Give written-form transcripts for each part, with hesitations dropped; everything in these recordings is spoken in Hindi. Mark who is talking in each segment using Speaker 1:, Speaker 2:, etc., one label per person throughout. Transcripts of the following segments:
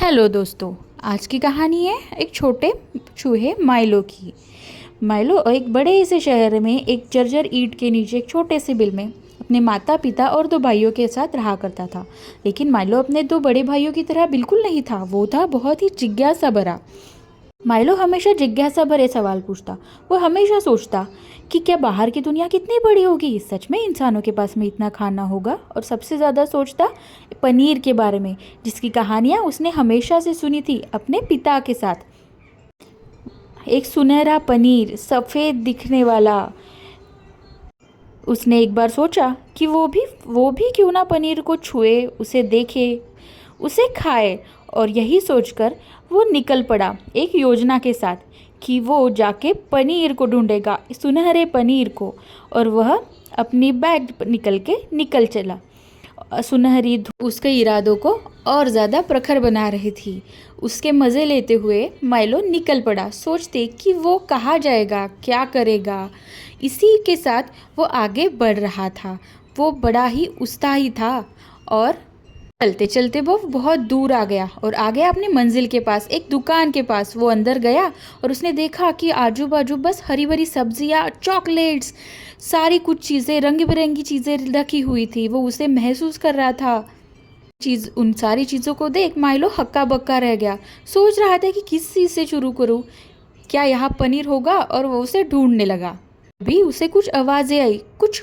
Speaker 1: हेलो दोस्तों। आज की कहानी है एक छोटे चूहे माइलो की। माइलो एक बड़े से शहर में एक जर्जर ईंट के नीचे एक छोटे से बिल में अपने माता पिता और दो भाइयों के साथ रहा करता था। लेकिन माइलो अपने दो बड़े भाइयों की तरह बिल्कुल नहीं था। वो था बहुत ही जिज्ञासा भरा। माइलो हमेशा जिज्ञासा भरे सवाल पूछता। वो हमेशा सोचता कि क्या बाहर की दुनिया कितनी बड़ी होगी, सच में इंसानों के पास में इतना खाना होगा। और सबसे ज़्यादा सोचता पनीर के बारे में, जिसकी कहानियाँ उसने हमेशा से सुनी थी अपने पिता के साथ। एक सुनहरा पनीर, सफ़ेद दिखने वाला। उसने एक बार सोचा कि वो भी क्यों ना पनीर को छुए, उसे देखे, उसे खाए। और यही सोचकर वो निकल पड़ा एक योजना के साथ कि वो जाके पनीर को ढूंढेगा, सुनहरे पनीर को। और वह अपनी बैग निकल चला। सुनहरी धूप उसके इरादों को और ज़्यादा प्रखर बना रही थी। उसके मज़े लेते हुए माइलो निकल पड़ा, सोचते कि वो कहाँ जाएगा, क्या करेगा। इसी के साथ वो आगे बढ़ रहा था। वो बड़ा ही उत्साही था और चलते चलते वो बहुत दूर आ गया और आ गया अपनी मंजिल के पास, एक दुकान के पास। वो अंदर गया और उसने देखा कि आजू बाजू बस हरी भरी सब्जियां, चॉकलेट्स, सारी कुछ चीज़ें, रंग बिरंगी चीज़ें रखी हुई थी। वो उसे महसूस कर रहा था। उन सारी चीज़ों को देख माइलो हक्का बक्का रह गया। सोच रहा था कि किस चीज़ से शुरू करूँ, क्या यहाँ पनीर होगा। और वो उसे ढूंढने लगा। अभी उसे कुछ आवाज़ें आई, कुछ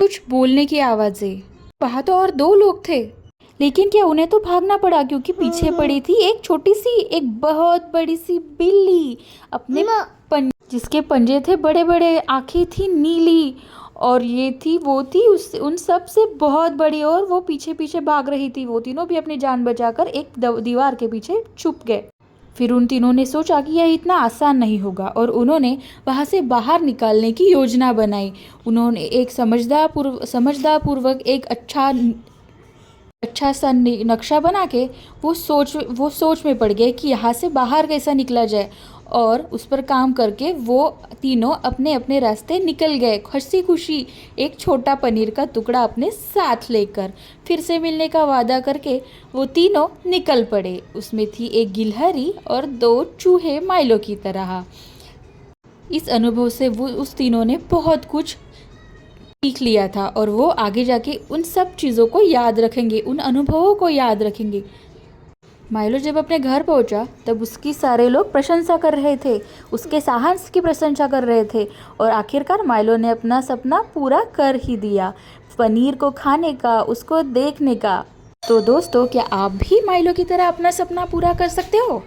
Speaker 1: कुछ बोलने की आवाज़ें। वहाँ तो और दो लोग थे, लेकिन क्या उन्हें तो भागना पड़ा, क्योंकि पीछे पड़ी थी एक छोटी सी, एक बहुत बड़ी सी बिल्ली अपने जिसके पंजे थे बड़े बड़े, आंखें थी नीली। और वो थी उन सब से बहुत बड़ी। और वो पीछे पीछे भाग रही थी। वो तीनों भी अपनी जान बचाकर एक दीवार के पीछे छुप गए। फिर उन तीनों ने सोचा कि यह इतना आसान नहीं होगा और उन्होंने वहाँ से बाहर निकालने की योजना बनाई। उन्होंने एक समझदारपूर्वक एक अच्छा सा नक्शा बना के वो सोच में पड़ गए कि यहाँ से बाहर कैसा निकला जाए। और उस पर काम करके वो तीनों अपने अपने रास्ते निकल गए, हंसी खुशी, एक छोटा पनीर का टुकड़ा अपने साथ लेकर। फिर से मिलने का वादा करके वो तीनों निकल पड़े। उसमें थी एक गिलहरी और दो चूहे माइलो की तरह। इस अनुभव से उस तीनों ने बहुत कुछ सीख लिया था और वो आगे जाके उन सब चीज़ों को याद रखेंगे, उन अनुभवों को याद रखेंगे। माइलो जब अपने घर पहुंचा तब उसकी सारे लोग प्रशंसा कर रहे थे, उसके साहस की प्रशंसा कर रहे थे। और आखिरकार माइलो ने अपना सपना पूरा कर ही दिया, पनीर को खाने का, उसको देखने का। तो दोस्तों, क्या आप भी माइलो की तरह अपना सपना पूरा कर सकते हो?